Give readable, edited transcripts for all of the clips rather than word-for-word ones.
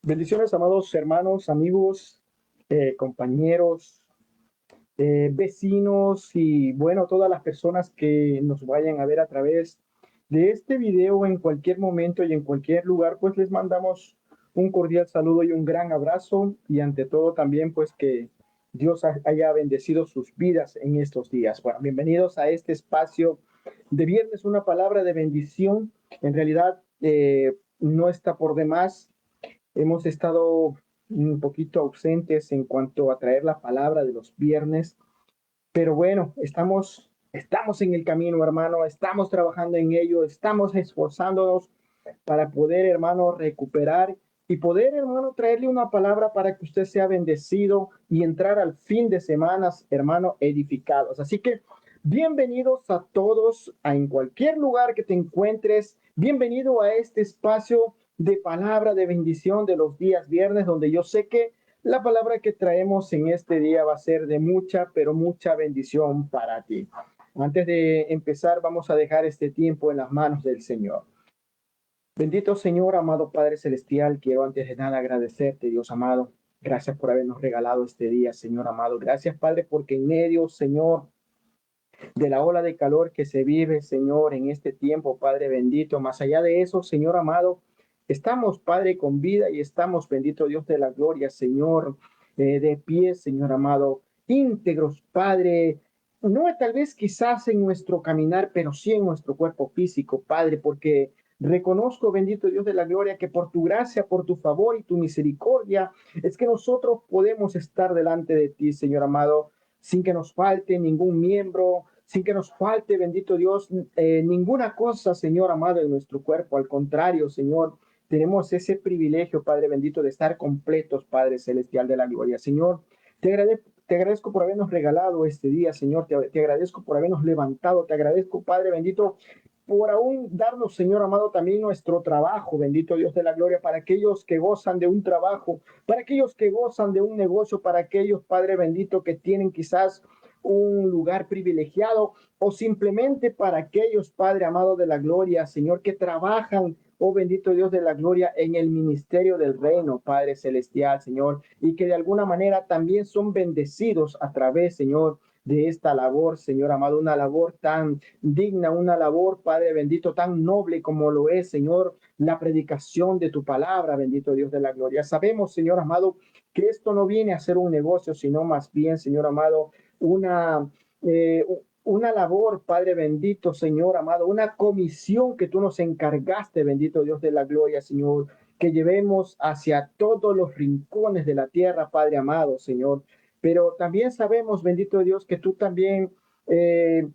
Bendiciones, amados hermanos, amigos, compañeros, vecinos y bueno, todas las personas que nos vayan a ver a través de este video en cualquier momento y en cualquier lugar, pues les mandamos un cordial saludo y un gran abrazo y ante todo también pues que Dios haya bendecido sus vidas en estos días. Bueno, bienvenidos a este espacio de viernes, una palabra de bendición. En realidad no está por demás. Hemos estado un poquito ausentes en cuanto a traer la palabra de los viernes, pero bueno, estamos en el camino, hermano, estamos trabajando en ello, estamos esforzándonos para poder, hermano, recuperar y poder, hermano, traerle una palabra para que usted sea bendecido y entrar al fin de semanas, hermano, edificados. Así que bienvenidos a todos, en cualquier lugar que te encuentres, bienvenido a este espacio de palabra de bendición de los días viernes, donde yo sé que la palabra que traemos en este día va a ser de mucha, pero mucha bendición para ti. Antes de empezar, vamos a dejar este tiempo en las manos del Señor. Bendito Señor, amado Padre Celestial, quiero antes de nada agradecerte, Dios amado. Gracias por habernos regalado este día, Señor amado. Gracias, Padre, porque en medio, Señor, de la ola de calor que se vive, Señor, en este tiempo, Padre bendito, más allá de eso, Señor amado, estamos, Padre, con vida y estamos, bendito Dios de la gloria, Señor, de pie, Señor amado, íntegros, Padre, no tal vez quizás en nuestro caminar, pero sí en nuestro cuerpo físico, Padre, porque reconozco, bendito Dios de la gloria, que por tu gracia, por tu favor y tu misericordia, es que nosotros podemos estar delante de ti, Señor amado, sin que nos falte ningún miembro, sin que nos falte, bendito Dios, ninguna cosa, Señor amado, en nuestro cuerpo. Al contrario, Señor, tenemos ese privilegio, Padre bendito, de estar completos, Padre celestial de la gloria. Señor, te agradezco por habernos regalado este día, Señor. Te agradezco por habernos levantado. Te agradezco, Padre bendito, por aún darnos, Señor amado, también nuestro trabajo, bendito Dios de la gloria, para aquellos que gozan de un trabajo, para aquellos que gozan de un negocio, para aquellos, Padre bendito, que tienen quizás un lugar privilegiado o simplemente para aquellos, Padre amado de la gloria, Señor, que trabajan, oh bendito Dios de la gloria, en el ministerio del reino, Padre celestial, Señor, y que de alguna manera también son bendecidos a través, Señor, de esta labor, Señor amado, una labor tan digna, una labor, Padre bendito, tan noble como lo es, Señor, la predicación de tu palabra, bendito Dios de la gloria. Sabemos, Señor amado, que esto no viene a ser un negocio, sino más bien, Señor amado, una, eh, una labor, Padre bendito, Señor amado, una comisión que tú nos encargaste, bendito Dios de la gloria, Señor, que llevemos hacia todos los rincones de la tierra, Padre amado, Señor. Pero también sabemos, bendito Dios, que tú también eh,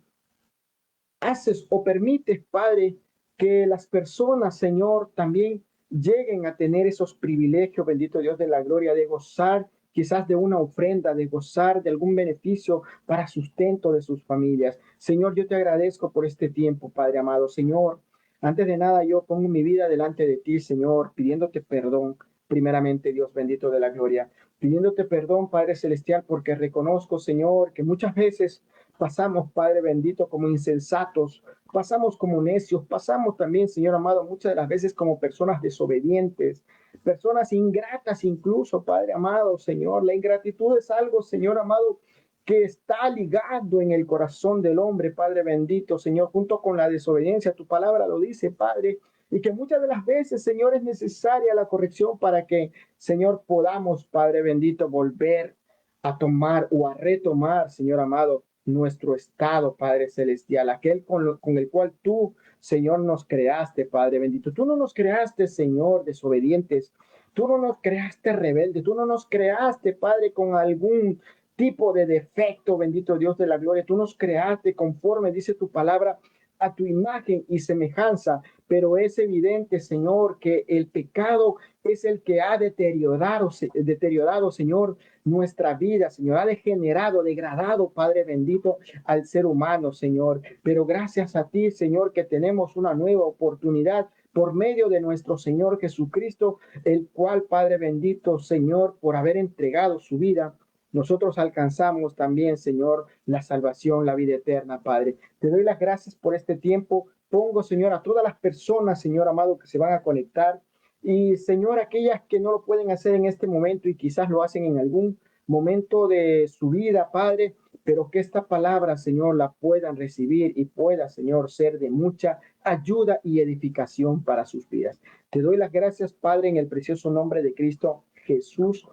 haces o permites, Padre, que las personas, Señor, también lleguen a tener esos privilegios, bendito Dios de la gloria, de gozar quizás de una ofrenda, de gozar de algún beneficio para sustento de sus familias. Señor, yo te agradezco por este tiempo, Padre amado. Señor, antes de nada yo pongo mi vida delante de ti, Señor, pidiéndote perdón, primeramente, Dios bendito de la gloria, pidiéndote perdón, Padre Celestial, porque reconozco, Señor, que muchas veces pasamos, Padre bendito, como insensatos, pasamos como necios, pasamos también, Señor amado, muchas de las veces como personas desobedientes, personas ingratas incluso, Padre amado, Señor. La ingratitud es algo, Señor amado, que está ligado en el corazón del hombre, Padre bendito, Señor, junto con la desobediencia. Tu palabra lo dice, Padre, y que muchas de las veces, Señor, es necesaria la corrección para que, Señor, podamos, Padre bendito, volver a tomar o a retomar, Señor amado, nuestro estado, Padre celestial, aquel con el cual tú, Señor, nos creaste, Padre bendito. Tú no nos creaste, Señor, desobedientes. Tú no nos creaste rebeldes. Tú no nos creaste, Padre, con algún tipo de defecto, bendito Dios de la gloria. Tú nos creaste conforme dice tu palabra a tu imagen y semejanza, pero es evidente, Señor, que el pecado es el que ha deteriorado, Señor, nuestra vida, Señor, ha degenerado, degradado, Padre bendito, al ser humano, Señor. Pero gracias a ti, Señor, que tenemos una nueva oportunidad por medio de nuestro Señor Jesucristo, el cual, Padre bendito, Señor, por haber entregado su vida, nosotros alcanzamos también, Señor, la salvación, la vida eterna, Padre. Te doy las gracias por este tiempo. Pongo, Señor, a todas las personas, Señor amado, que se van a conectar. Y Señor, aquellas que no lo pueden hacer en este momento y quizás lo hacen en algún momento de su vida, Padre, pero que esta palabra, Señor, la puedan recibir y pueda, Señor, ser de mucha ayuda y edificación para sus vidas. Te doy las gracias, Padre, en el precioso nombre de Cristo Jesús.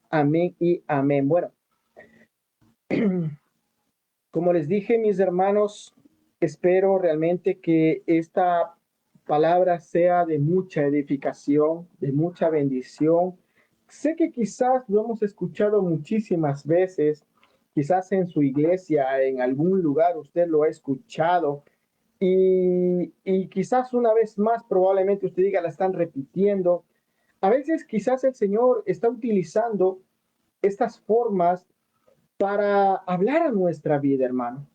Amén y amén. Bueno, como les dije, mis hermanos, espero realmente que esta palabra sea de mucha edificación, de mucha bendición. Sé que quizás lo hemos escuchado muchísimas veces, quizás en su iglesia, en algún lugar usted lo ha escuchado y quizás una vez más probablemente usted diga, la están repitiendo. A veces quizás el Señor está utilizando estas formas para hablar a nuestra vida, hermano.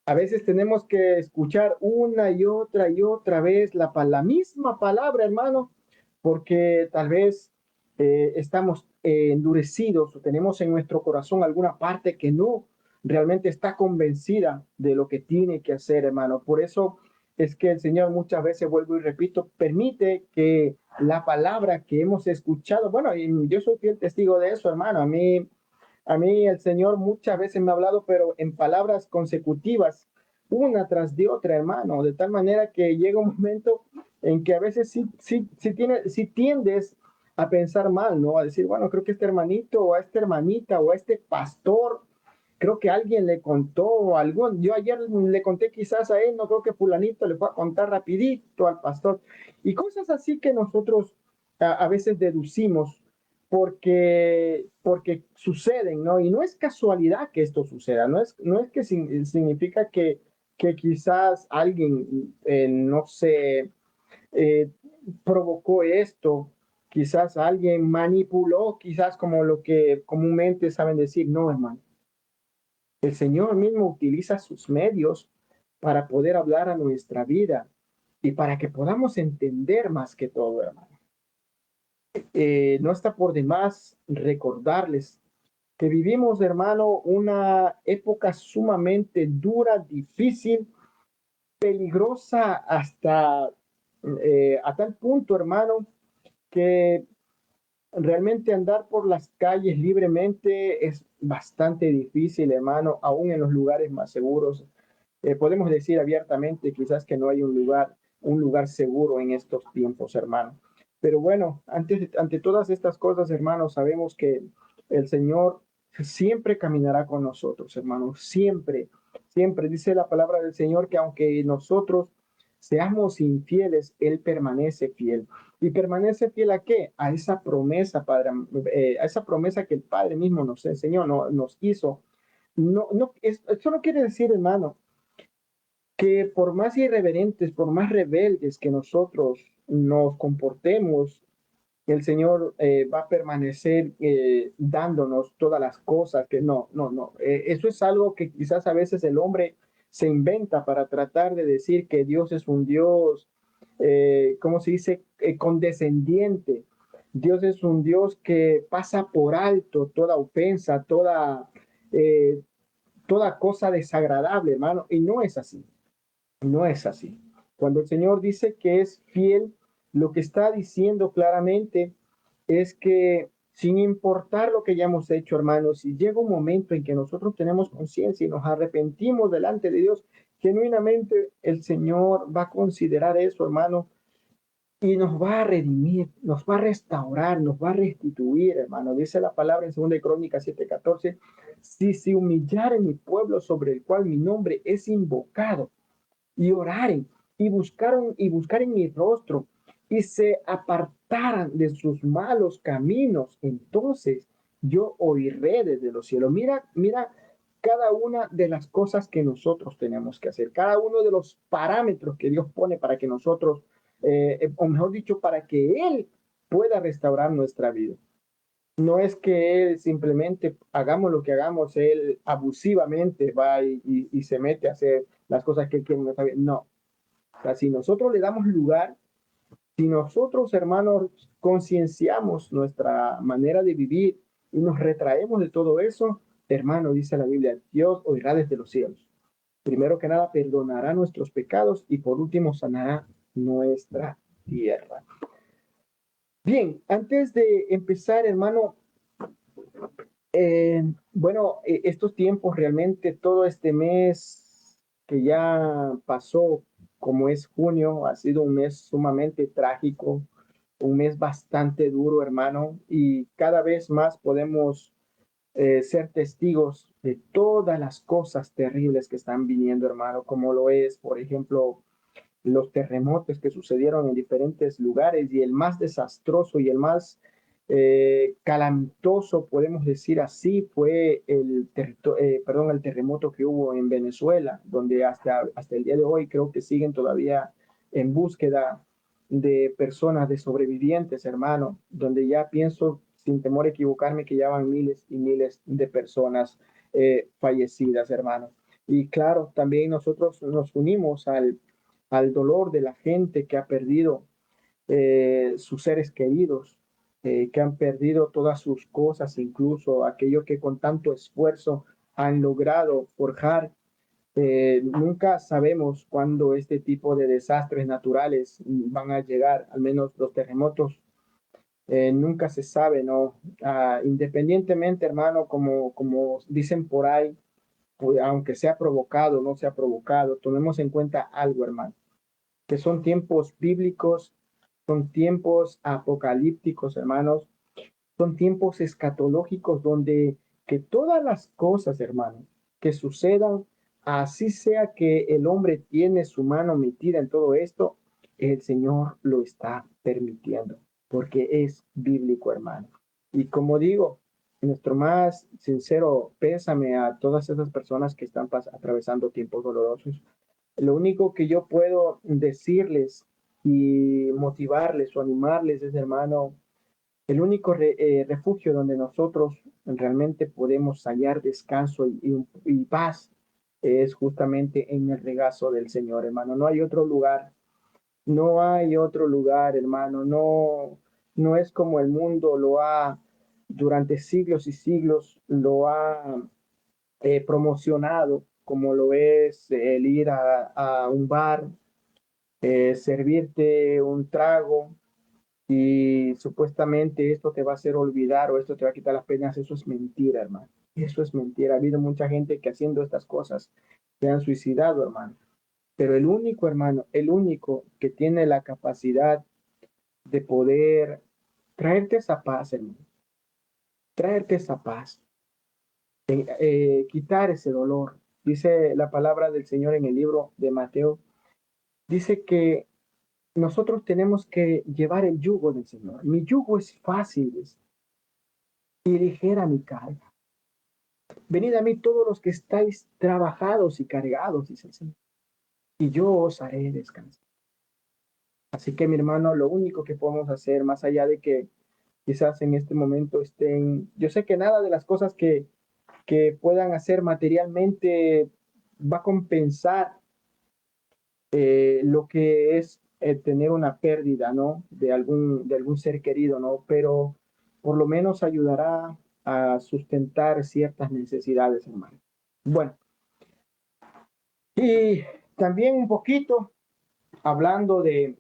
A veces tenemos que escuchar una y otra vez la misma palabra, hermano, porque tal vez estamos endurecidos o tenemos en nuestro corazón alguna parte que no realmente está convencida de lo que tiene que hacer, hermano. Por eso es que el Señor muchas veces, vuelvo y repito, permite que la palabra que hemos escuchado, bueno, y yo soy fiel testigo de eso, hermano, a mí el Señor muchas veces me ha hablado, pero en palabras consecutivas, una tras de otra, hermano, de tal manera que llega un momento en que a veces sí tiendes a pensar mal, ¿no? A decir, bueno, creo que este hermanito o a esta hermanita o a este pastor, creo que alguien le contó o algo. Yo ayer le conté quizás a él, no creo que fulanito le fue a contar rapidito al pastor. Y cosas así que nosotros a veces deducimos porque suceden, ¿no? Y no es casualidad que esto suceda, no es que significa que quizás alguien, no sé, eh, provocó esto, quizás alguien manipuló, quizás como lo que comúnmente saben decir, no, hermano. El Señor mismo utiliza sus medios para poder hablar a nuestra vida y para que podamos entender más que todo, hermano. No está por demás recordarles que vivimos, hermano, una época sumamente dura, difícil, peligrosa hasta a tal punto, hermano, que realmente andar por las calles libremente es bastante difícil, hermano, aún en los lugares más seguros. Podemos decir abiertamente quizás que no hay un lugar seguro en estos tiempos, hermano. Pero bueno, ante todas estas cosas, hermanos, sabemos que el Señor siempre caminará con nosotros, hermanos, siempre, siempre. Dice la palabra del Señor que aunque nosotros seamos infieles, Él permanece fiel. ¿Y permanece fiel a qué? A esa promesa, Padre, a esa promesa que el Padre mismo nos enseñó, nos hizo. Eso no quiere decir, hermano, que por más irreverentes, por más rebeldes que nosotros nos comportemos, el Señor va a permanecer dándonos todas las cosas que no. Eso es algo que quizás a veces el hombre se inventa para tratar de decir que Dios es un Dios, ¿cómo se dice? Condescendiente. Dios es un Dios que pasa por alto toda ofensa, eh, toda cosa desagradable, hermano. Y no es así. No es así. Cuando el Señor dice que es fiel, lo que está diciendo claramente es que sin importar lo que hayamos hecho, hermanos, si llega un momento en que nosotros tenemos conciencia y nos arrepentimos delante de Dios, genuinamente el Señor va a considerar eso, hermano, y nos va a redimir, nos va a restaurar, nos va a restituir, hermano. Dice la palabra en 2 Crónicas 7:14, si se humillare mi pueblo sobre el cual mi nombre es invocado, y oraren y buscaren mi rostro y se apartaran de sus malos caminos, entonces yo oiré desde los cielos. Mira cada una de las cosas que nosotros tenemos que hacer, cada uno de los parámetros que Dios pone para que nosotros, o mejor dicho, para que Él pueda restaurar nuestra vida. No es que Él simplemente hagamos lo que hagamos, Él abusivamente va y se mete a hacer las cosas que Él quiere. No, o sea, si nosotros le damos lugar, si nosotros, hermanos, concienciamos nuestra manera de vivir y nos retraemos de todo eso, hermano, dice la Biblia, Dios oirá desde los cielos. Primero que nada, perdonará nuestros pecados y por último, sanará nuestra tierra. Bien, antes de empezar, hermano, bueno, estos tiempos realmente, todo este mes que ya pasó, como es junio, ha sido un mes sumamente trágico, un mes bastante duro, hermano, y cada vez más podemos ser testigos de todas las cosas terribles que están viniendo, hermano, como lo es, por ejemplo, los terremotos que sucedieron en diferentes lugares y el más desastroso y el más calamitoso, podemos decir así, fue el terremoto que hubo en Venezuela, donde hasta el día de hoy creo que siguen todavía en búsqueda de personas, de sobrevivientes, hermano, donde ya pienso, sin temor a equivocarme, que ya van miles y miles de personas fallecidas, hermano. Y claro, también nosotros nos unimos al dolor de la gente que ha perdido sus seres queridos, que han perdido todas sus cosas, incluso aquello que con tanto esfuerzo han logrado forjar. Nunca sabemos cuándo este tipo de desastres naturales van a llegar, al menos los terremotos. Nunca se sabe, ¿no? Independientemente, hermano, como dicen por ahí, pues, aunque sea provocado o no sea provocado, tomemos en cuenta algo, hermano, que son tiempos bíblicos, son tiempos apocalípticos, hermanos, son tiempos escatológicos donde que todas las cosas, hermanos, que sucedan, así sea que el hombre tiene su mano metida en todo esto, el Señor lo está permitiendo, porque es bíblico, hermano. Y como digo, nuestro más sincero pésame a todas esas personas que están atravesando tiempos dolorosos. Lo único que yo puedo decirles y motivarles o animarles es, hermano, el único refugio donde nosotros realmente podemos hallar descanso y paz es justamente en el regazo del Señor, hermano. No hay otro lugar, no hay otro lugar, hermano. No, no es como el mundo lo ha, durante siglos y siglos, lo ha promocionado, como lo es el ir a un bar, servirte un trago y supuestamente esto te va a hacer olvidar o esto te va a quitar las penas. Eso es mentira, hermano. Eso es mentira. Ha habido mucha gente que haciendo estas cosas se han suicidado, hermano. Pero el único, hermano, el único que tiene la capacidad de poder traerte esa paz, hermano, traerte esa paz, quitar ese dolor. Dice la palabra del Señor en el libro de Mateo, dice que nosotros tenemos que llevar el yugo del Señor. Mi yugo es fácil y ligera mi carga. Venid a mí todos los que estáis trabajados y cargados, dice el Señor, y yo os haré descansar. Así que mi hermano, lo único que podemos hacer, más allá de que quizás en este momento estén, yo sé que nada de las cosas que puedan hacer materialmente va a compensar lo que es tener una pérdida, ¿no? De algún ser querido, ¿no? Pero por lo menos ayudará a sustentar ciertas necesidades, hermano. Bueno, y también un poquito hablando de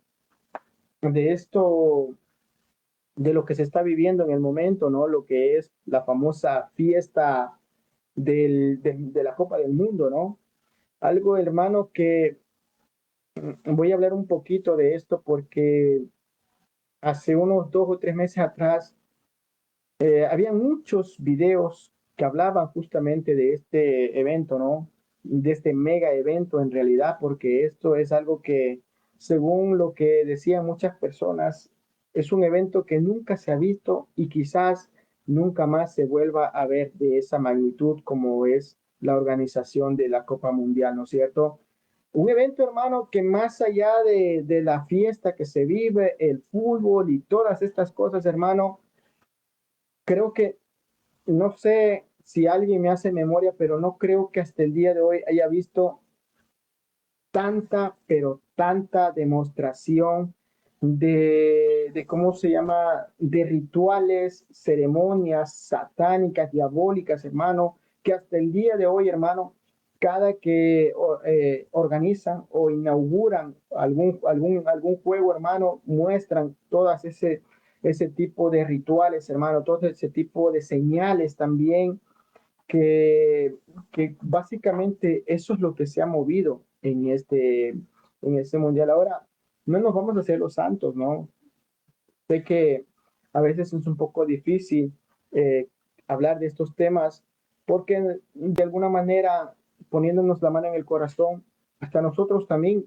esto, de lo que se está viviendo en el momento, ¿no? Lo que es la famosa fiesta de la Copa del Mundo, ¿no? Algo, hermano, que voy a hablar un poquito de esto porque hace unos 2 o 3 meses atrás había muchos videos que hablaban justamente de este evento, ¿no? De este mega evento en realidad, porque esto es algo que, según lo que decían muchas personas, es un evento que nunca se ha visto y quizás nunca más se vuelva a ver de esa magnitud como es la organización de la Copa Mundial, ¿no es cierto? Un evento, hermano, que más allá de la fiesta que se vive, el fútbol y todas estas cosas, hermano, creo que no sé si alguien me hace memoria, pero no creo que hasta el día de hoy haya visto tanta, pero tanta demostración ¿cómo se llama? De rituales, ceremonias satánicas, diabólicas, hermano, que hasta el día de hoy, hermano, cada que organizan o inauguran algún juego, hermano, muestran todas ese ese tipo de rituales, hermano, todo ese tipo de señales también que, que básicamente eso es lo que se ha movido en este mundial. Ahora, no nos vamos a hacer los santos, ¿no? Sé que a veces es un poco difícil eh, hablar de estos temas porque de alguna manera, poniéndonos la mano en el corazón, hasta nosotros también,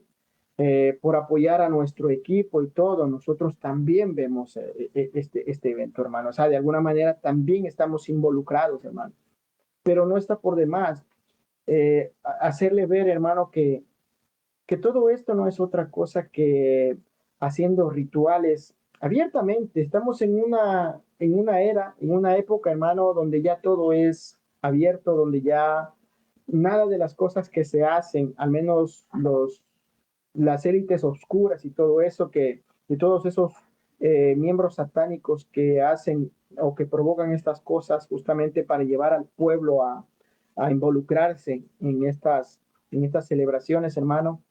por apoyar a nuestro equipo y todo, nosotros también vemos este evento, hermano. O sea, de alguna manera también estamos involucrados, hermano. Pero no está por demás hacerle ver, hermano, que todo esto no es otra cosa que haciendo rituales abiertamente. Estamos en una era, en una época, hermano, donde ya todo es abierto, donde ya nada de las cosas que se hacen, al menos las élites oscuras y todo eso, y todos esos miembros satánicos que hacen o que provocan estas cosas justamente para llevar al pueblo a involucrarse en estas celebraciones, hermano.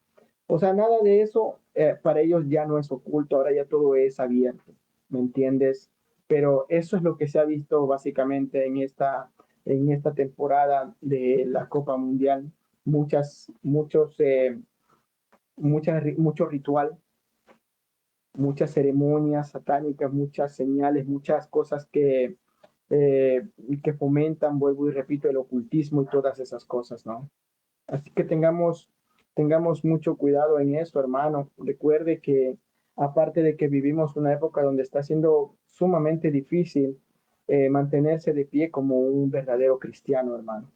O sea, nada de eso para ellos ya no es oculto, ahora ya todo es abierto, ¿me entiendes? Pero eso es lo que se ha visto básicamente en esta temporada de la Copa Mundial. Mucho ritual, muchas ceremonias satánicas, muchas señales, muchas cosas eh, que fomentan, vuelvo y repito, el ocultismo y todas esas cosas, ¿no? Así que tengamos mucho cuidado en eso, hermano. Recuerde que aparte de que vivimos una época donde está siendo sumamente difícil mantenerse de pie como un verdadero cristiano, hermano.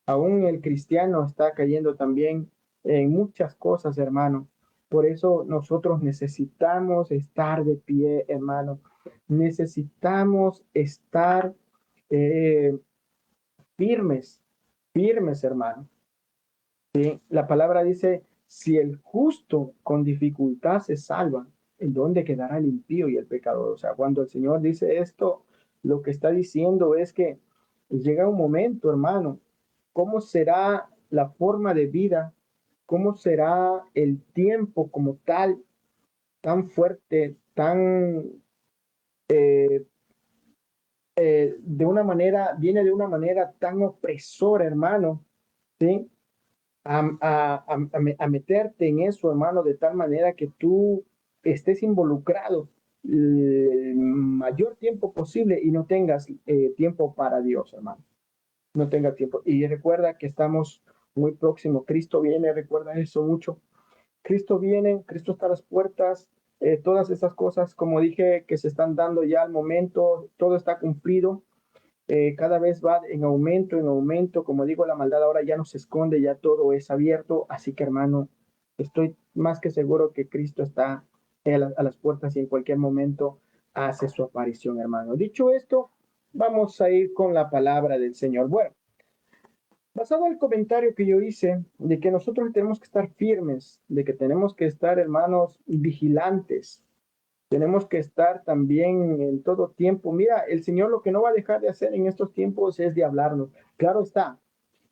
Aún el cristiano está cayendo también en muchas cosas, hermano. Por eso nosotros necesitamos estar de pie, hermano. Necesitamos estar eh, firmes, firmes, hermano. ¿Sí? La palabra dice, si el justo con dificultad se salva, ¿en dónde quedará el impío y el pecador? O sea, cuando el Señor dice esto, lo que está diciendo es que llega un momento, hermano, ¿cómo será la forma de vida? ¿Cómo será el tiempo como tal, tan fuerte, viene de una manera tan opresora, hermano? ¿Sí? A meterte en eso, hermano, de tal manera que tú estés involucrado el mayor tiempo posible y no tengas tiempo para Dios, hermano. No tenga tiempo. Y recuerda que estamos muy próximos. Cristo viene, recuerda eso mucho. Cristo viene, Cristo está a las puertas. Todas esas cosas, como dije, que se están dando ya al momento, todo está cumplido. Cada vez va en aumento, como digo, la maldad ahora ya no se esconde, ya todo es abierto, así que hermano, estoy más que seguro que Cristo está a las puertas y en cualquier momento hace su aparición, hermano. Dicho esto, vamos a ir con la palabra del Señor. Bueno, basado en el comentario que yo hice de que nosotros tenemos que estar firmes, de que tenemos que estar, hermanos, vigilantes, tenemos que estar también en todo tiempo. Mira, el Señor lo que no va a dejar de hacer en estos tiempos es de hablarnos. Claro está,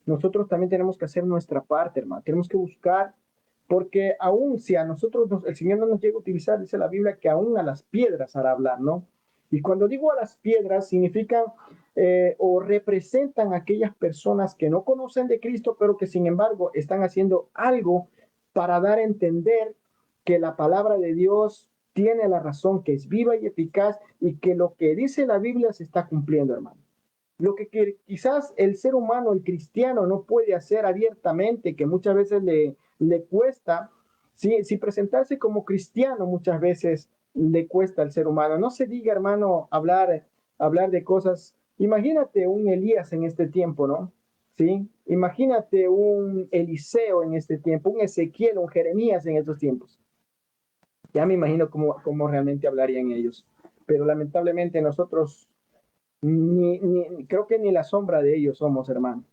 nosotros también tenemos que hacer nuestra parte, hermano. Tenemos que buscar, porque aún si a nosotros el Señor no nos llega a utilizar, dice la Biblia, que aún a las piedras hará hablar, ¿no? Y cuando digo a las piedras, significa o representan a aquellas personas que no conocen de Cristo, pero que sin embargo están haciendo algo para dar a entender que la palabra de Dios tiene la razón, que es viva y eficaz y que lo que dice la Biblia se está cumpliendo, hermano. Lo que quizás el ser humano, el cristiano, no puede hacer abiertamente, que muchas veces le cuesta, si presentarse como cristiano muchas veces le cuesta al ser humano. No se diga, hermano, hablar de cosas. Imagínate un Elías en este tiempo, ¿no? ¿Sí? Imagínate un Eliseo en este tiempo, un Ezequiel, un Jeremías en estos tiempos. Ya me imagino cómo realmente hablarían ellos. Pero lamentablemente nosotros creo que ni la sombra de ellos somos, hermano.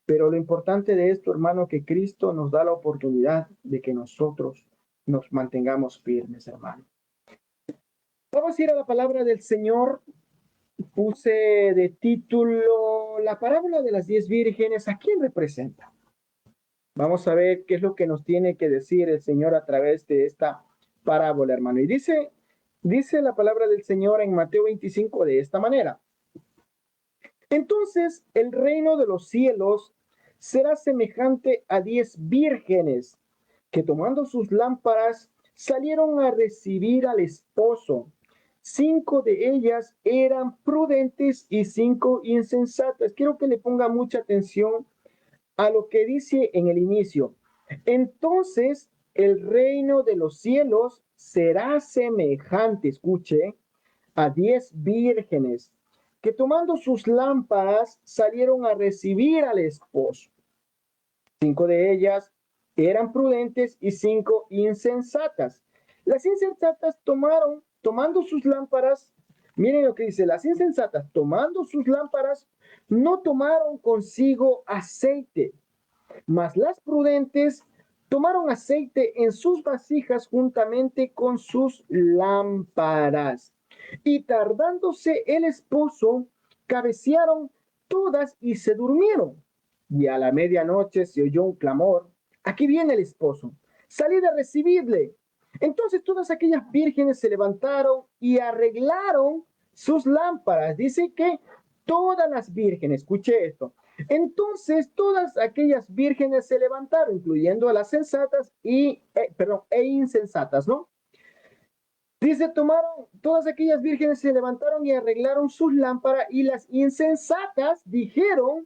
Pero lo importante de esto, hermano, que Cristo nos da la oportunidad de que nosotros nos mantengamos firmes, hermano. Vamos a ir a la palabra del Señor. Puse de título la parábola de las 10 vírgenes. ¿A quién representa? Vamos a ver qué es lo que nos tiene que decir el Señor a través de esta parábola, hermano. Y dice Dice la palabra del Señor en Mateo 25 de esta manera. Entonces el reino de los cielos será semejante a 10 vírgenes que tomando sus lámparas salieron a recibir al esposo. 5 de ellas eran prudentes y 5 insensatas. Quiero que le ponga mucha atención a lo que dice en el inicio. Entonces el reino de los cielos será semejante, escuche, a 10 vírgenes que tomando sus lámparas salieron a recibir al esposo. 5 de ellas eran prudentes y 5 insensatas. Las insensatas tomando sus lámparas, miren lo que dice, las insensatas tomando sus lámparas no tomaron consigo aceite, mas las prudentes tomaron aceite en sus vasijas juntamente con sus lámparas. Y tardándose el esposo, cabecearon todas y se durmieron. Y a la medianoche se oyó un clamor: aquí viene el esposo, salid a recibirle. Entonces todas aquellas vírgenes se levantaron y arreglaron sus lámparas. Dice que todas las vírgenes, escuche esto, entonces todas aquellas vírgenes se levantaron, incluyendo a las sensatas e insensatas, ¿no? Dice, todas aquellas vírgenes se levantaron y arreglaron sus lámparas, y las insensatas dijeron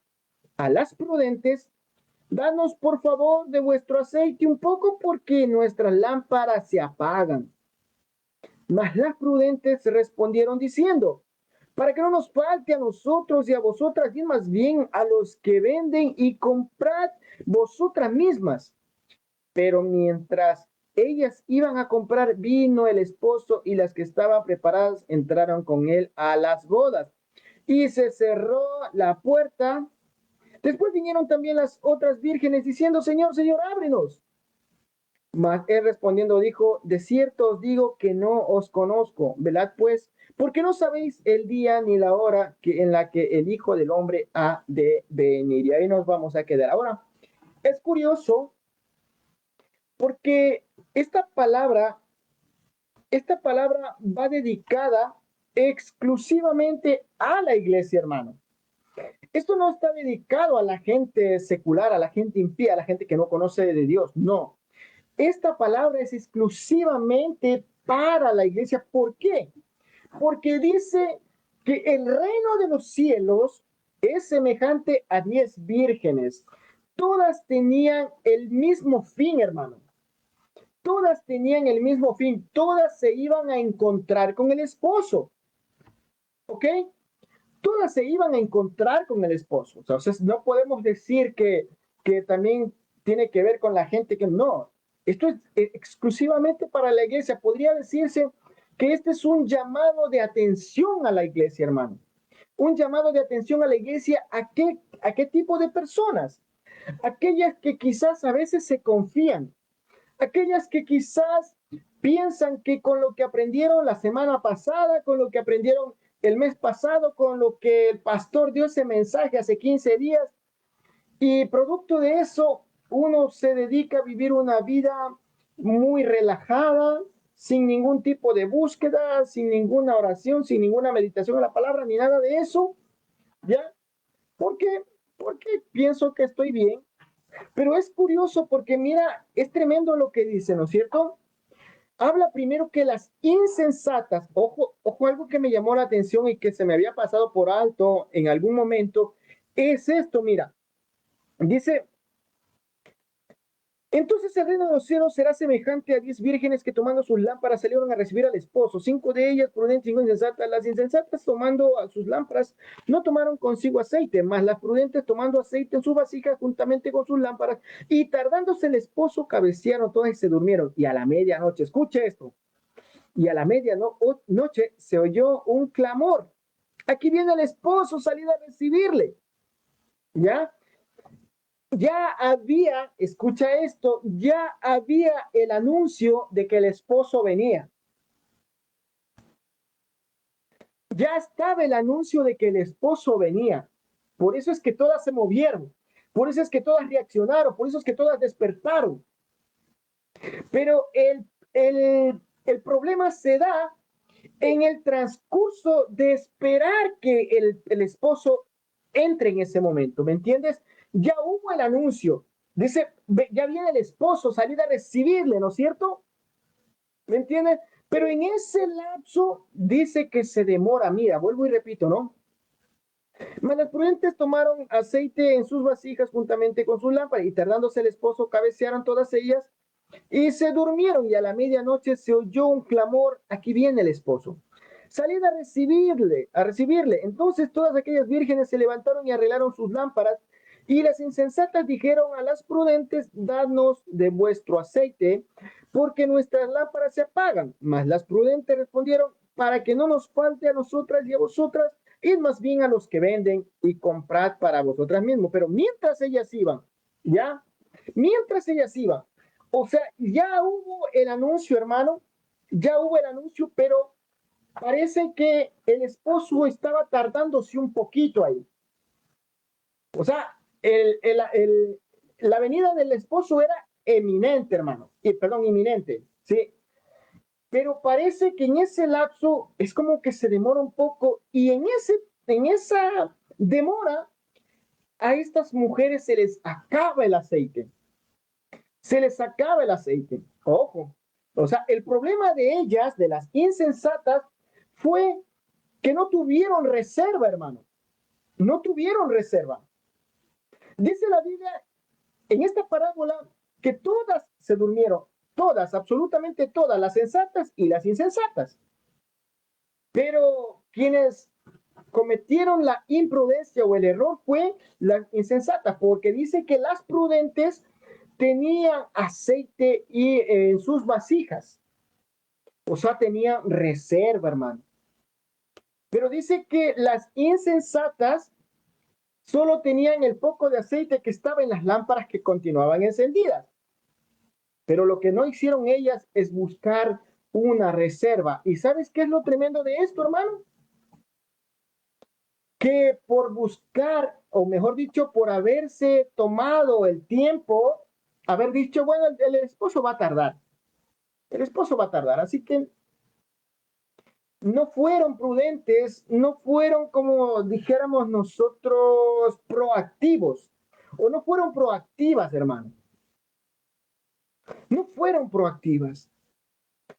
a las prudentes: danos por favor de vuestro aceite un poco, porque nuestras lámparas se apagan. Mas las prudentes respondieron diciendo: para que no nos falte a nosotros y a vosotras, y más bien a los que venden, y comprad vosotras mismas. Pero mientras ellas iban a comprar, vino el esposo, y las que estaban preparadas entraron con él a las bodas. Y se cerró la puerta. Después vinieron también las otras vírgenes diciendo: Señor, Señor, ábrenos. Mas él respondiendo dijo: de cierto os digo que no os conozco. Velad pues, porque no sabéis el día ni la hora en la que el Hijo del Hombre ha de venir. Y ahí nos vamos a quedar. Ahora, es curioso porque esta palabra va dedicada exclusivamente a la iglesia, hermano. Esto no está dedicado a la gente secular, a la gente impía, a la gente que no conoce de Dios. No. Esta palabra es exclusivamente para la iglesia. ¿Por qué? Porque dice que el reino de los cielos es semejante a 10 vírgenes. Todas tenían el mismo fin, hermano. Todas tenían el mismo fin. Todas se iban a encontrar con el esposo. ¿Ok? Todas se iban a encontrar con el esposo. Entonces, no podemos decir que también tiene que ver con la gente que no. Esto es exclusivamente para la iglesia. Podría decirse que este es un llamado de atención a la iglesia, hermano. Un llamado de atención a la iglesia. ¿A qué tipo de personas? Aquellas que quizás a veces se confían. Aquellas que quizás piensan que con lo que aprendieron la semana pasada, con lo que aprendieron el mes pasado, con lo que el pastor dio ese mensaje hace 15 días, y producto de eso uno se dedica a vivir una vida muy relajada, sin ningún tipo de búsqueda, sin ninguna oración, sin ninguna meditación a la palabra, ni nada de eso, ¿ya? ¿Por qué? Porque pienso que estoy bien. Pero es curioso porque mira, es tremendo lo que dice, ¿no es cierto? Habla primero que las insensatas, ojo, algo que me llamó la atención y que se me había pasado por alto en algún momento, es esto, mira, dice, entonces el reino de los cielos será semejante a 10 vírgenes que tomando sus lámparas salieron a recibir al esposo. 5 de ellas prudentes y 5 insensatas. Las insensatas tomando a sus lámparas no tomaron consigo aceite, mas las prudentes tomando aceite en sus vasijas juntamente con sus lámparas. Y tardándose el esposo, cabecearon todas y se durmieron. Y a la medianoche, escuche esto, y a la medianoche se oyó un clamor: aquí viene el esposo, salid a recibirle. ¿Ya? Ya había, escucha esto, ya había el anuncio de que el esposo venía. Ya estaba el anuncio de que el esposo venía. Por eso es que todas se movieron. Por eso es que todas reaccionaron. Por eso es que todas despertaron. Pero el problema se da en el transcurso de esperar que el esposo entre en ese momento, ¿me entiendes? Ya hubo el anuncio, dice, ya viene el esposo, salir a recibirle, ¿no es cierto? ¿Me entiendes? Pero en ese lapso dice que se demora, mira, vuelvo y repito, ¿no? Mas las prudentes tomaron aceite en sus vasijas juntamente con sus lámparas y tardándose el esposo cabecearon todas ellas y se durmieron y a la medianoche se oyó un clamor, aquí viene el esposo. Salid a recibirle, a recibirle. Entonces todas aquellas vírgenes se levantaron y arreglaron sus lámparas y las insensatas dijeron a las prudentes, dadnos de vuestro aceite, porque nuestras lámparas se apagan. Mas las prudentes respondieron, para que no nos falte a nosotras y a vosotras, id más bien a los que venden y comprad para vosotras mismos. Pero mientras ellas iban, ¿ya? Mientras ellas iban, o sea, ya hubo el anuncio, hermano, ya hubo el anuncio, pero parece que el esposo estaba tardándose un poquito ahí. O sea, la venida del esposo era eminente, hermano, perdón, inminente, sí. Pero parece que en ese lapso es como que se demora un poco y en esa demora a estas mujeres se les acaba el aceite. Se les acaba el aceite. Ojo. O sea, el problema de ellas, de las insensatas, fue que no tuvieron reserva, hermano. No tuvieron reserva. Dice la Biblia en esta parábola que todas se durmieron, todas, absolutamente todas, las sensatas y las insensatas. Pero quienes cometieron la imprudencia o el error fue las insensatas, porque dice que las prudentes tenían aceite y en sus vasijas, o sea, tenían reserva, hermano. Pero dice que las insensatas solo tenían el poco de aceite que estaba en las lámparas que continuaban encendidas. Pero lo que no hicieron ellas es buscar una reserva. ¿Y sabes qué es lo tremendo de esto, hermano? Que por buscar, o mejor dicho, por haberse tomado el tiempo, haber dicho, bueno, el esposo va a tardar. El esposo va a tardar. Así que no fueron prudentes, no fueron como dijéramos nosotros proactivos, o no fueron proactivas, hermano. No fueron proactivas.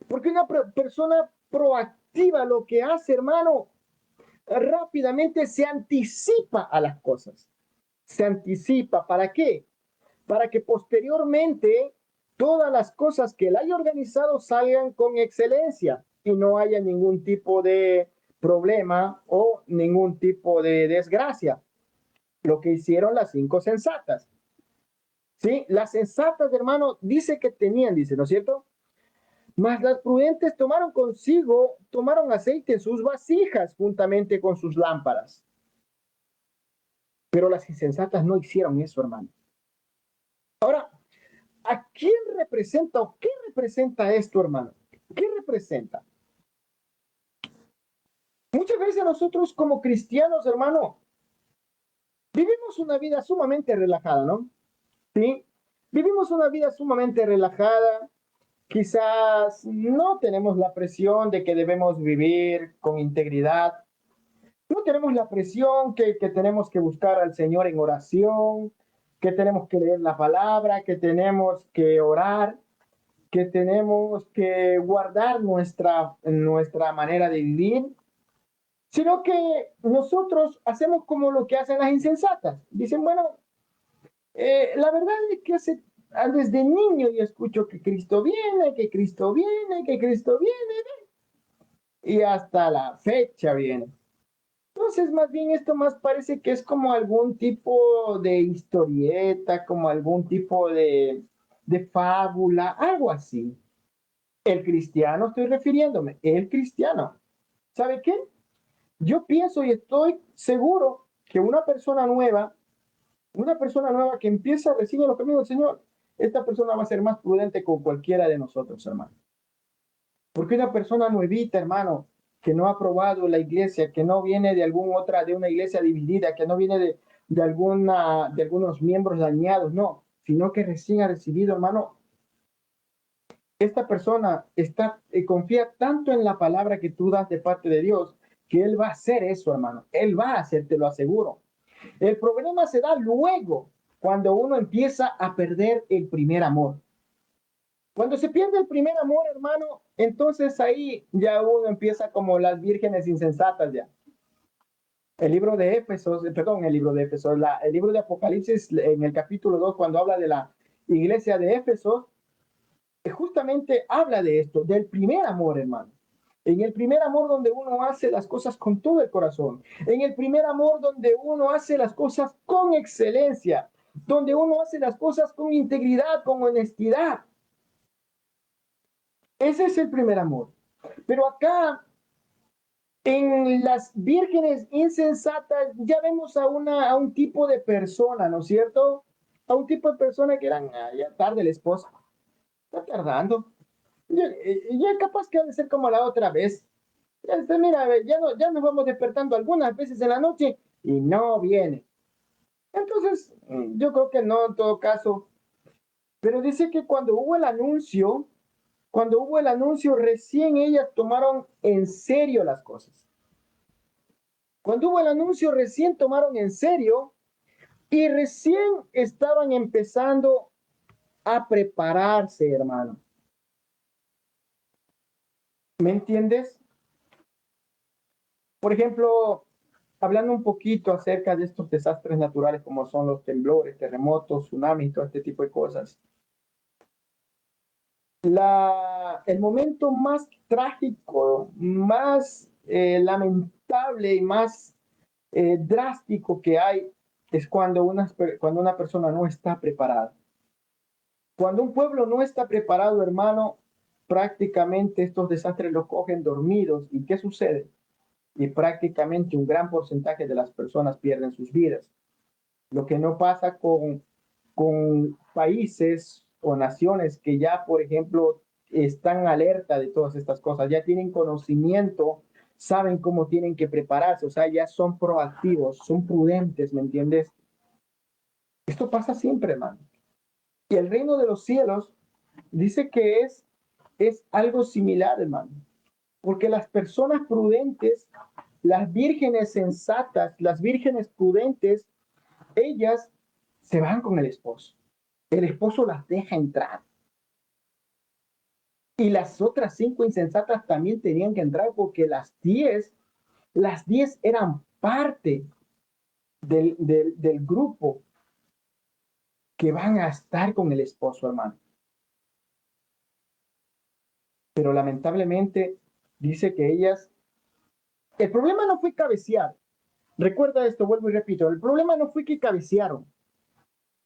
Porque una persona proactiva lo que hace, hermano, rápidamente se anticipa a las cosas. Se anticipa. ¿Para qué? Para que posteriormente todas las cosas que él haya organizado salgan con excelencia y no haya ningún tipo de problema o ningún tipo de desgracia. Lo que hicieron las cinco sensatas. ¿Sí? Las sensatas, hermano, dice que tenían, dice, ¿no es cierto? Mas las prudentes tomaron consigo, tomaron aceite en sus vasijas juntamente con sus lámparas. Pero las insensatas no hicieron eso, hermano. Ahora, ¿a quién representa o qué representa esto, hermano? ¿Qué representa? Muchas veces nosotros como cristianos, hermano, vivimos una vida sumamente relajada, ¿no? Sí, vivimos una vida sumamente relajada. Quizás no tenemos la presión de que debemos vivir con integridad. No tenemos la presión que tenemos que buscar al Señor en oración, que tenemos que leer la palabra, que tenemos que orar, que tenemos que guardar nuestra manera de vivir, sino que nosotros hacemos como lo que hacen las insensatas. Dicen, bueno, la verdad es que desde niño yo escucho que Cristo viene, que Cristo viene, que Cristo viene, y hasta la fecha viene. Entonces, más bien esto más parece que es como algún tipo de historieta, como algún tipo de fábula, algo así. El cristiano, estoy refiriéndome, el cristiano. ¿Sabe qué? Yo pienso y estoy seguro que una persona nueva que empieza recién en los caminos del Señor, esta persona va a ser más prudente con cualquiera de nosotros, hermano. Porque una persona nuevita, hermano, que no ha probado la iglesia, que no viene de una iglesia dividida, que no viene de algunos miembros dañados, no, sino que recién ha recibido, hermano, esta persona confía tanto en la palabra que tú das de parte de Dios, que Él va a hacer eso, hermano. Él va a hacer, te lo aseguro. El problema se da luego, cuando uno empieza a perder el primer amor. Cuando se pierde el primer amor, hermano, entonces ahí ya uno empieza como las vírgenes insensatas ya. El libro de Éfesos, perdón, el libro de Éfesos, el libro de Apocalipsis en el capítulo 2, cuando habla de la iglesia de Éfesos, justamente habla de esto, del primer amor, hermano. En el primer amor donde uno hace las cosas con todo el corazón. En el primer amor donde uno hace las cosas con excelencia. Donde uno hace las cosas con integridad, con honestidad. Ese es el primer amor. Pero acá, en las vírgenes insensatas, ya vemos a un tipo de persona, ¿no es cierto? A un tipo de persona que eran, ya tarde la esposa. Está tardando. Ya capaz que ha de ser como la otra vez. Ya está, mira, ya nos vamos despertando algunas veces en la noche y no viene. Entonces, yo creo que no en todo caso. Pero dice que cuando hubo el anuncio, recién ellas tomaron en serio las cosas. Cuando hubo el anuncio, recién tomaron en serio y recién estaban empezando a prepararse, hermano. ¿Me entiendes? Por ejemplo, hablando un poquito acerca de estos desastres naturales como son los temblores, terremotos, tsunamis, todo este tipo de cosas. El momento más trágico, más lamentable y más drástico que hay es cuando una persona no está preparada. Cuando un pueblo no está preparado, hermano, prácticamente estos desastres los cogen dormidos. ¿Y qué sucede? Y prácticamente un gran porcentaje de las personas pierden sus vidas. Lo que no pasa con países o naciones que ya, por ejemplo, están alerta de todas estas cosas, ya tienen conocimiento, saben cómo tienen que prepararse, o sea, ya son proactivos, son prudentes, ¿me entiendes? Esto pasa siempre, hermano. Y el reino de los cielos dice que es algo similar, hermano, porque las personas prudentes, las vírgenes sensatas, las vírgenes prudentes, ellas se van con el esposo. El esposo las deja entrar. Y las otras 5 insensatas también tenían que entrar porque las 10 eran parte del grupo que van a estar con el esposo, hermano. Pero lamentablemente dice que ellas, el problema no fue cabecear. Recuerda esto, vuelvo y repito, el problema no fue que cabecearon,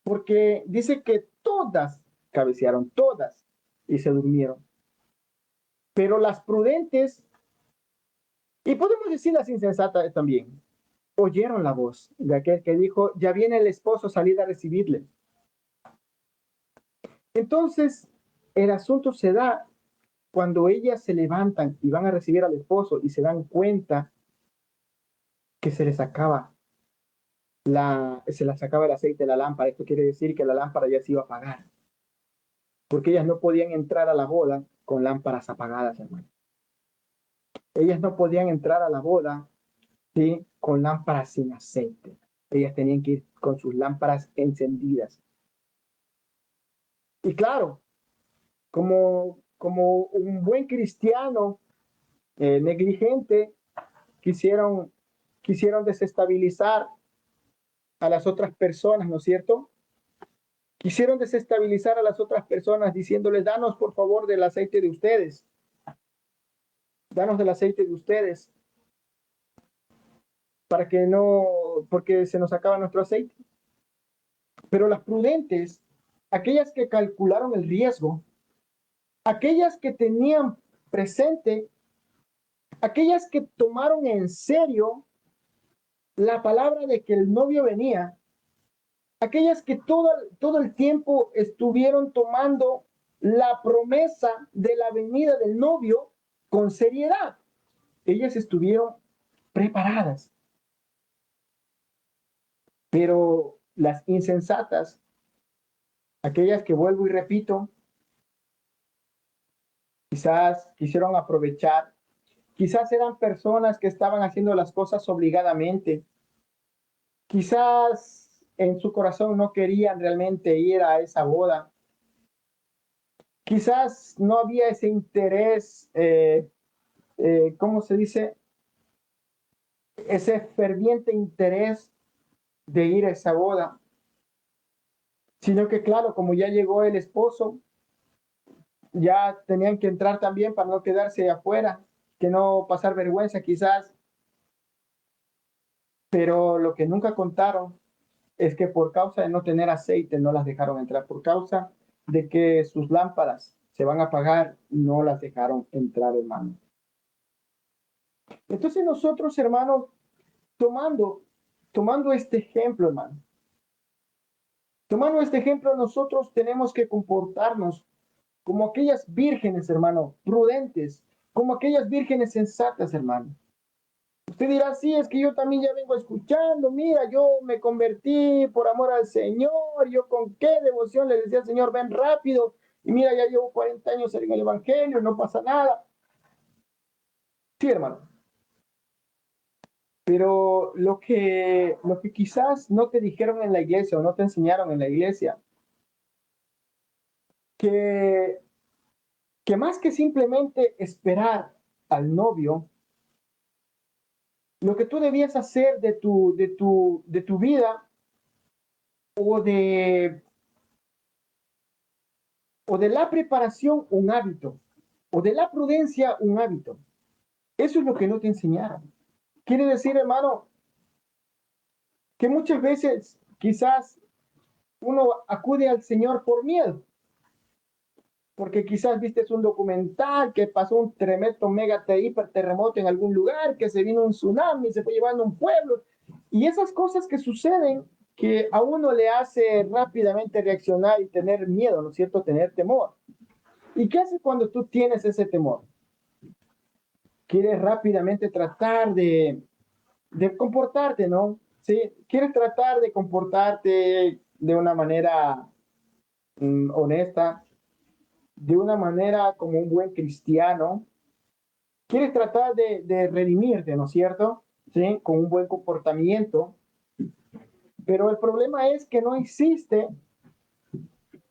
porque dice que todas cabecearon, todas, y se durmieron. Pero las prudentes, y podemos decir las insensatas también, oyeron la voz de aquel que dijo, ya viene el esposo, salid a recibirle. Entonces, el asunto se da cuando ellas se levantan y van a recibir al esposo y se dan cuenta que se les acaba el aceite de la lámpara. Esto quiere decir que la lámpara ya se iba a apagar, porque ellas no podían entrar a la boda con lámparas apagadas, hermano. Ellas no podían entrar a la boda, ¿sí?, con lámparas sin aceite. Ellas tenían que ir con sus lámparas encendidas. Y claro, como un buen cristiano negligente, quisieron, quisieron desestabilizar a las otras personas, ¿no es cierto? Quisieron desestabilizar a las otras personas diciéndoles, danos por favor del aceite de ustedes, danos del aceite de ustedes, para que no, porque se nos acaba nuestro aceite. Pero las prudentes, aquellas que calcularon el riesgo, aquellas que tenían presente, aquellas que tomaron en serio la palabra de que el novio venía, aquellas que todo el tiempo estuvieron tomando la promesa de la venida del novio con seriedad. Ellas estuvieron preparadas. Pero las insensatas, aquellas que vuelvo y repito, quizás quisieron aprovechar, quizás eran personas que estaban haciendo las cosas obligadamente, quizás en su corazón no querían realmente ir a esa boda, quizás no había ese interés, ¿cómo se dice? Ese ferviente interés de ir a esa boda, sino que claro, como ya llegó el esposo, ya tenían que entrar también para no quedarse afuera, que no pasar vergüenza quizás, pero lo que nunca contaron es que por causa de no tener aceite no las dejaron entrar, por causa de que sus lámparas se van a apagar, no las dejaron entrar, hermano. Entonces nosotros, hermanos, tomando este ejemplo, hermano, tomando este ejemplo, nosotros tenemos que comportarnos como aquellas vírgenes, hermano, prudentes, como aquellas vírgenes sensatas, hermano. Usted dirá, sí, es que yo también ya vengo escuchando, mira, yo me convertí por amor al Señor, yo con qué devoción le decía al Señor, ven rápido, y mira, ya llevo 40 años en el Evangelio, no pasa nada. Sí, hermano, pero lo que quizás no te dijeron en la iglesia o no te enseñaron en la iglesia, que, que más que simplemente esperar al novio, lo que tú debías hacer de tu vida o de, o de la preparación un hábito, o de la prudencia un hábito. Eso es lo que no te enseñaron. Quiere decir, hermano, que muchas veces quizás uno acude al Señor por miedo, porque quizás viste un documental que pasó un tremendo mega hiper terremoto en algún lugar, que se vino un tsunami, se fue llevando un pueblo, y esas cosas que suceden que a uno le hace rápidamente reaccionar y tener miedo, ¿no es cierto? Tener temor. ¿Y qué haces cuando tú tienes ese temor? Quieres rápidamente tratar de comportarte, ¿no? Sí, quieres tratar de comportarte de una manera honesta, de una manera como un buen cristiano. Quieres tratar de redimirte, ¿no es cierto? Sí, con un buen comportamiento. Pero el problema es que no hiciste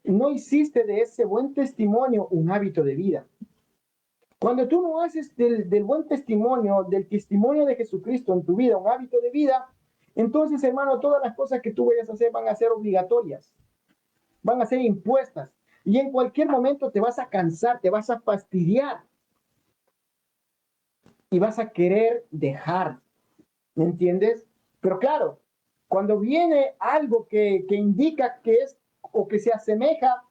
de ese buen testimonio un hábito de vida. Cuando tú no haces del buen testimonio, del testimonio de Jesucristo en tu vida, un hábito de vida, entonces, hermano, todas las cosas que tú vayas a hacer van a ser obligatorias, van a ser impuestas. Y en cualquier momento te vas a cansar, te vas a fastidiar y vas a querer dejar, ¿me entiendes? Pero claro, cuando viene algo que indica que es o que se asemeja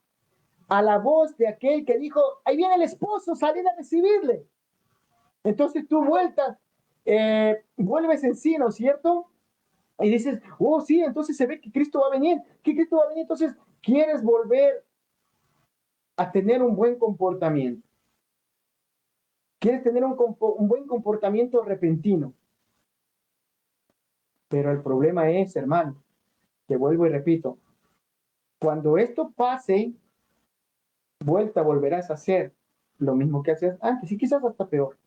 a la voz de aquel que dijo, ahí viene el esposo, salid a recibirle. Entonces tú vuelves en sí, ¿no es cierto? Y dices, oh, sí, entonces se ve que Cristo va a venir, que Cristo va a venir, entonces quieres volver a tener un buen comportamiento, quieres tener un buen comportamiento repentino. Pero el problema es, hermano, que vuelvo y repito, cuando esto pase, volverás a hacer lo mismo que hacías antes y quizás hasta peor.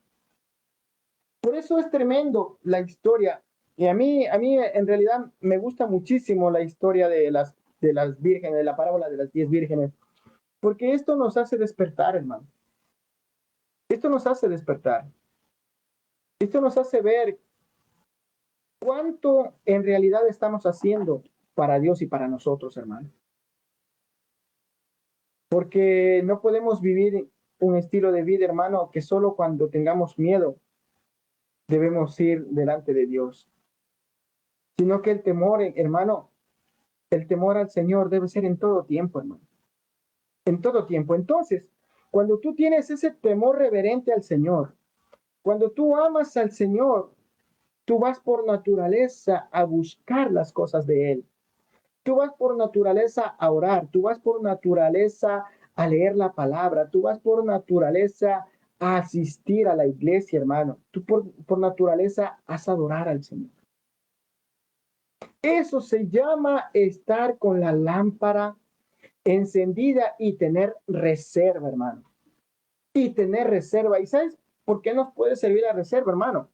Por eso es tremendo la historia. Y a mí en realidad me gusta muchísimo la historia de las vírgenes, de la parábola de las 10 vírgenes, porque esto nos hace despertar, hermano. Esto nos hace despertar. Esto nos hace ver cuánto en realidad estamos haciendo para Dios y para nosotros, hermano. Porque no podemos vivir un estilo de vida, hermano, que solo cuando tengamos miedo debemos ir delante de Dios, sino que el temor, hermano, el temor al Señor debe ser en todo tiempo, hermano, en todo tiempo. Entonces, cuando tú tienes ese temor reverente al Señor, cuando tú amas al Señor, tú vas por naturaleza a buscar las cosas de Él. Tú vas por naturaleza a orar, tú vas por naturaleza a leer la palabra, tú vas por naturaleza a asistir a la iglesia, hermano. Tú por naturaleza vas a adorar al Señor. Eso se llama estar con la lámpara encendida y tener reserva, hermano. y tener reserva. ¿Y sabes por qué nos puede servir la reserva, hermano?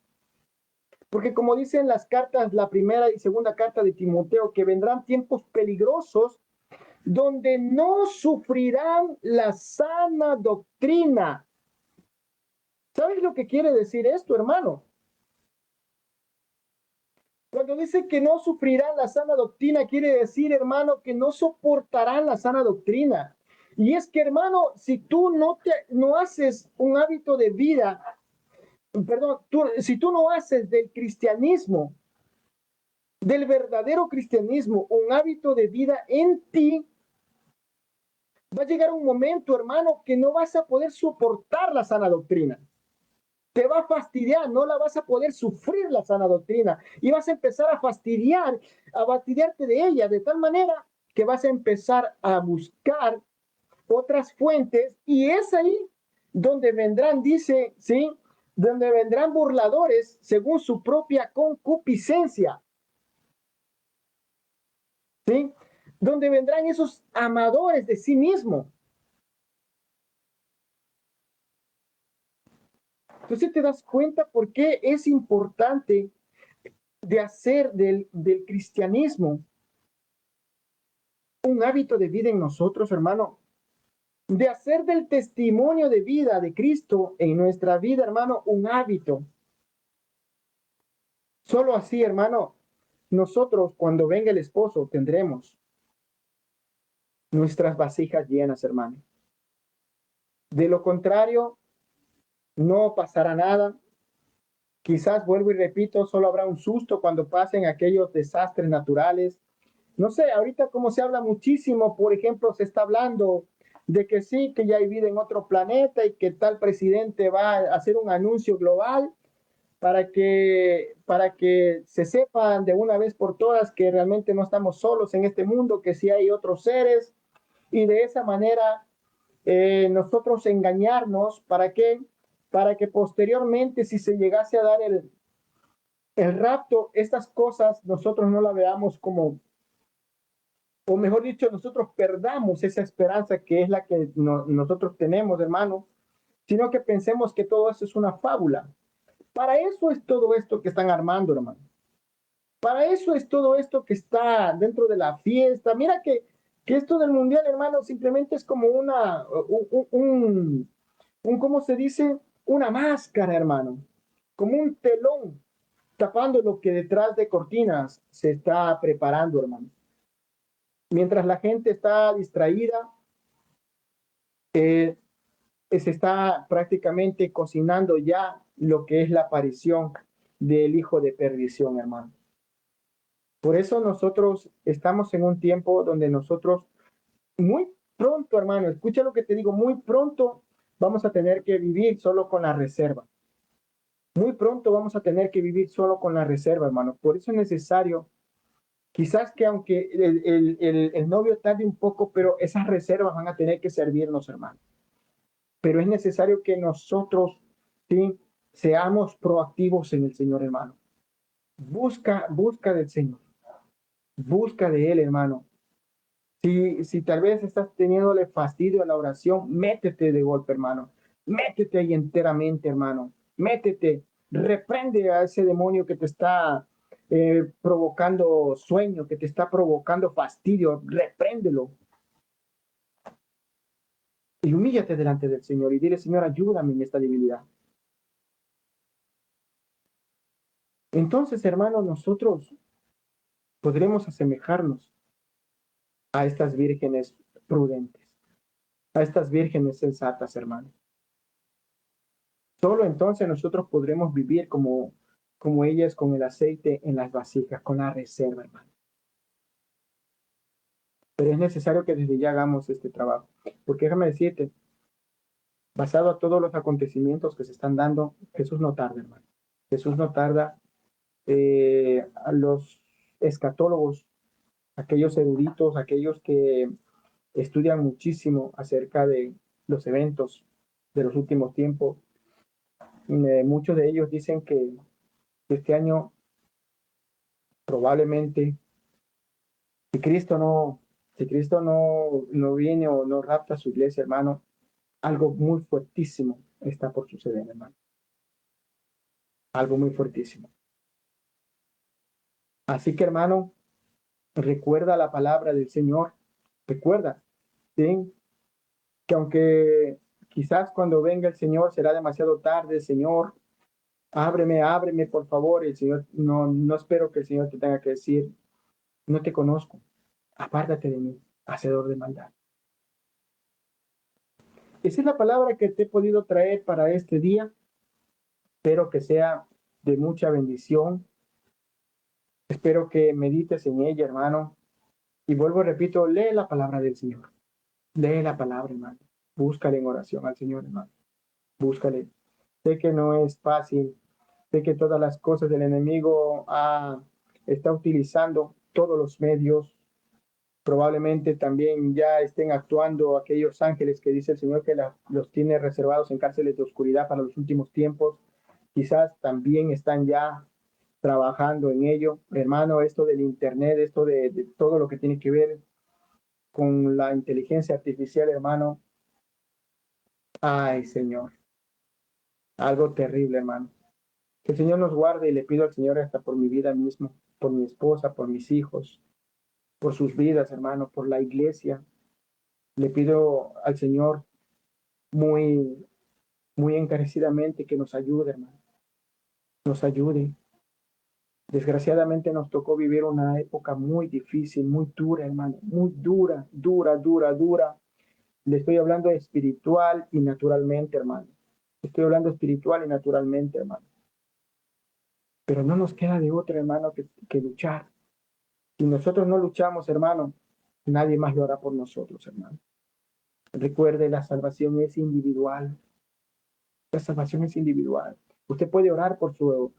Porque como dicen las cartas, la primera y segunda carta de Timoteo, que vendrán tiempos peligrosos donde no sufrirán la sana doctrina. ¿Sabes lo que quiere decir esto, hermano? Cuando dice que no sufrirán la sana doctrina, quiere decir, hermano, que no soportarán la sana doctrina. Y es que, hermano, si tú no haces un hábito de vida, perdón, si tú no haces del cristianismo, del verdadero cristianismo, un hábito de vida en ti, va a llegar un momento, hermano, que no vas a poder soportar la sana doctrina. Te va a fastidiar, no la vas a poder sufrir la sana doctrina y vas a empezar a fastidiarte de ella de tal manera que vas a empezar a buscar otras fuentes y es ahí donde vendrán, dice, ¿sí? Donde vendrán burladores según su propia concupiscencia, ¿sí? Donde vendrán esos amadores de sí mismo. Entonces te das cuenta por qué es importante de hacer del cristianismo un hábito de vida en nosotros, hermano, de hacer del testimonio de vida de Cristo en nuestra vida, hermano, un hábito. Solo así, hermano, nosotros cuando venga el esposo tendremos nuestras vasijas llenas, hermano. De lo contrario, no pasará nada. Quizás, vuelvo y repito, solo habrá un susto cuando pasen aquellos desastres naturales. No sé, ahorita como se habla muchísimo, por ejemplo, se está hablando de que sí, que ya hay vida en otro planeta y que tal presidente va a hacer un anuncio global para que se sepan de una vez por todas que realmente no estamos solos en este mundo, que sí hay otros seres y de esa manera nosotros engañarnos, ¿para qué? Para que posteriormente si se llegase a dar el rapto, estas cosas nosotros no la veamos como, o mejor dicho, nosotros perdamos esa esperanza que es la que nosotros tenemos, hermano, sino que pensemos que todo eso es una fábula. Para eso es todo esto que están armando, hermano. Para eso es todo esto que está dentro de la fiesta. Mira que esto del mundial, hermano, simplemente es como ¿cómo se dice? Una máscara, hermano. Como un telón tapando lo que detrás de cortinas se está preparando, hermano. Mientras la gente está distraída, se está prácticamente cocinando ya lo que es la aparición del hijo de perdición, hermano. Por eso nosotros estamos en un tiempo donde nosotros muy pronto, hermano, escucha lo que te digo, muy pronto vamos a tener que vivir solo con la reserva. Muy pronto vamos a tener que vivir solo con la reserva, hermano. Por eso es necesario, quizás que aunque el novio tarde un poco, pero esas reservas van a tener que servirnos, hermano. Pero es necesario que nosotros, sí, seamos proactivos en el Señor, hermano. Busca del Señor. Busca de Él, hermano. Si tal vez estás teniéndole fastidio a la oración, métete de golpe, hermano. Métete ahí enteramente, hermano. Métete. Reprende a ese demonio que te está provocando sueño, que te está provocando fastidio. Repréndelo. Y humíllate delante del Señor y dile, Señor, ayúdame en esta debilidad. Entonces, hermano, nosotros podremos asemejarnos a estas vírgenes prudentes, a estas vírgenes sensatas, hermano. Solo entonces nosotros podremos vivir como ellas con el aceite en las vasijas, con la reserva, hermano. Pero es necesario que desde ya hagamos este trabajo. Porque déjame decirte, basado a todos los acontecimientos que se están dando, Jesús no tarda, hermano. Jesús no tarda. A los escatólogos, aquellos eruditos, aquellos que estudian muchísimo acerca de los eventos de los últimos tiempos, muchos de ellos dicen que este año probablemente, si Cristo no viene o no rapta a su iglesia, hermano, Algo muy fuertísimo está por suceder, hermano. Algo muy fuertísimo. Así que, hermano, recuerda la palabra del Señor. Recuerda, ¿sí? Que aunque quizás cuando venga el Señor será demasiado tarde, Señor, ábreme, ábreme, por favor. El Señor, no espero que el Señor te tenga que decir, no te conozco, apártate de mí, hacedor de maldad. Esa es la palabra que te he podido traer para este día. Espero que sea de mucha bendición. Espero que medites en ella, hermano. Y vuelvo, repito, lee la palabra del Señor. Lee la palabra, hermano. Búscale en oración al Señor, hermano. Búscale. Sé que no es fácil. Sé que todas las cosas del enemigo está utilizando todos los medios. Probablemente también ya estén actuando aquellos ángeles que dice el Señor que los tiene reservados en cárceles de oscuridad para los últimos tiempos. Quizás también están ya trabajando en ello. Hermano, esto del Internet, esto de todo lo que tiene que ver con la inteligencia artificial, hermano. Ay, Señor, algo terrible, hermano. Que el Señor nos guarde y le pido al Señor hasta por mi vida mismo, por mi esposa, por mis hijos, por sus vidas, hermano, por la iglesia. Le pido al Señor muy, muy encarecidamente que nos ayude, hermano. Nos ayude. Desgraciadamente nos tocó vivir una época muy difícil, muy dura, hermano, muy dura, dura, dura, dura. Le estoy hablando espiritual y naturalmente, hermano. Estoy hablando espiritual y naturalmente, hermano. Pero no nos queda de otra, hermano, que luchar. Si nosotros no luchamos, hermano, nadie más lo hará por nosotros, hermano. Recuerde, la salvación es individual. La salvación es individual. Usted puede orar por su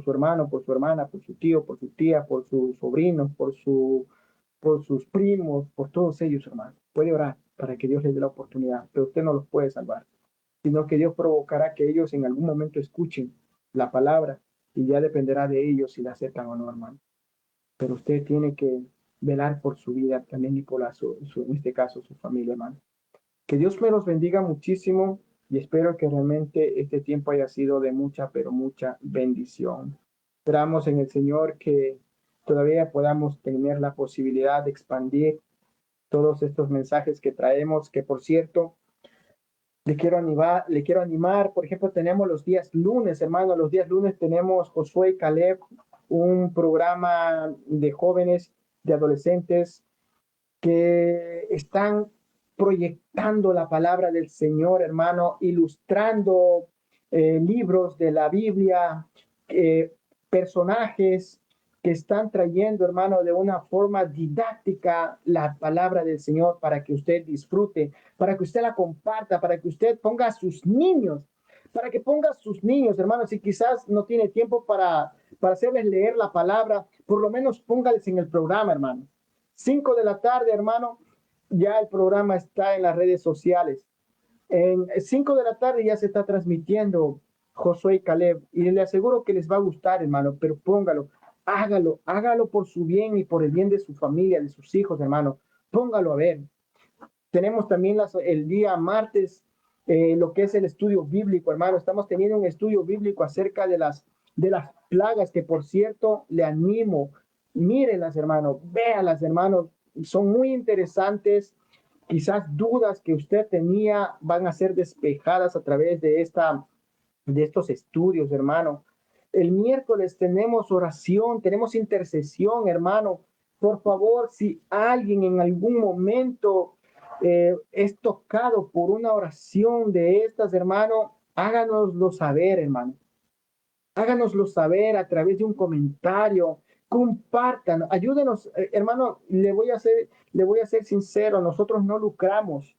hermano, por su hermana, por su tío, por su tía, por sus sobrinos, por sus primos, por todos ellos, hermano. Puede orar para que Dios les dé la oportunidad, pero usted no los puede salvar, sino que Dios provocará que ellos en algún momento escuchen la palabra y ya dependerá de ellos si la aceptan o no, hermano. Pero usted tiene que velar por su vida también y por en este caso, su familia, hermano. Que Dios me los bendiga muchísimo y espero que realmente este tiempo haya sido de mucha, pero mucha bendición. Esperamos en el Señor que todavía podamos tener la posibilidad de expandir todos estos mensajes que traemos, que por cierto, le quiero animar, por ejemplo, tenemos los días lunes, hermano, los días lunes tenemos Josué y Caleb, un programa de jóvenes, de adolescentes que están proyectando la palabra del Señor, hermano, ilustrando libros de la Biblia, eh, personajes que están trayendo, hermano, de una forma didáctica la palabra del Señor para que usted disfrute, para que usted la comparta, para que usted ponga a sus niños, para que ponga a sus niños, hermano, si quizás no tiene tiempo para hacerles leer la palabra, por lo menos póngales en el programa, hermano. 5 de la tarde, hermano, ya el programa está en las redes sociales. En 5 de la tarde ya se está transmitiendo Josué y Caleb y le aseguro que les va a gustar, hermano, pero póngalo, hágalo por su bien y por el bien de su familia, de sus hijos, hermano. Póngalo a ver. Tenemos también el día martes lo que es el estudio bíblico, hermano. Estamos teniendo un estudio bíblico acerca de las plagas que, por cierto, le animo. Mírenlas, hermano. Véanlas, hermano. Son muy interesantes. Quizás dudas que usted tenía van a ser despejadas a través de estos estudios, hermano. El miércoles tenemos oración, tenemos intercesión, hermano. Por favor, si alguien en algún momento es tocado por una oración de estas, hermano, háganoslo saber, hermano. Háganoslo saber a través de un comentario. Compartan, ayúdenos, hermano. Le voy a ser sincero. Nosotros no lucramos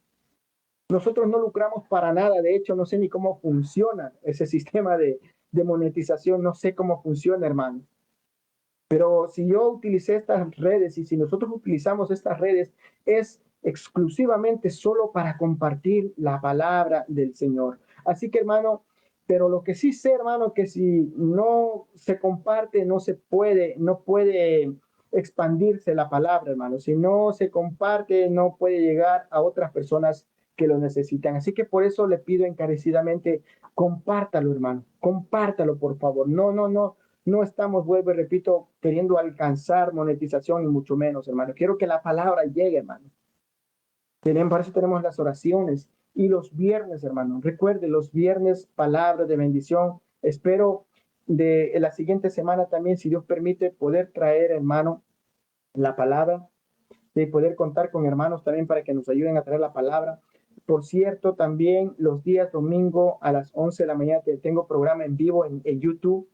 para nada. De hecho, no sé ni cómo funciona ese sistema de monetización. No sé cómo funciona, hermano. Pero si yo utilicé estas redes y si nosotros utilizamos estas redes, es exclusivamente solo para compartir la palabra del Señor. Así que, hermano, pero lo que sí sé, hermano, que si no se comparte, no puede expandirse la palabra, hermano. Si no se comparte, no puede llegar a otras personas que lo necesitan. Así que por eso le pido encarecidamente, compártalo, hermano, compártalo, por favor. No estamos, vuelvo y repito, queriendo alcanzar monetización y mucho menos, hermano. Quiero que la palabra llegue, hermano. Por eso tenemos las oraciones y los viernes, hermano. Recuerde, los viernes, palabra de bendición. Espero de la siguiente semana también, si Dios permite, poder traer, hermano, la palabra, de poder contar con hermanos también para que nos ayuden a traer la palabra. Por cierto, también los días domingo a las 11 de la mañana tengo programa en vivo en YouTube.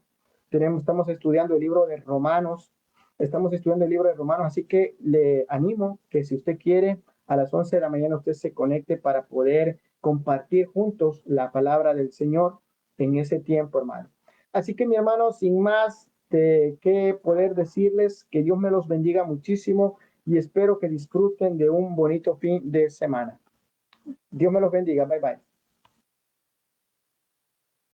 Estamos estudiando el libro de Romanos. Estamos estudiando el libro de Romanos, así que le animo que si usted quiere, a las 11 de la mañana usted se conecte para poder compartir juntos la palabra del Señor en ese tiempo, hermano. Así que mi hermano, sin más de qué poder decirles, que Dios me los bendiga muchísimo y espero que disfruten de un bonito fin de semana. Dios me los bendiga. Bye bye.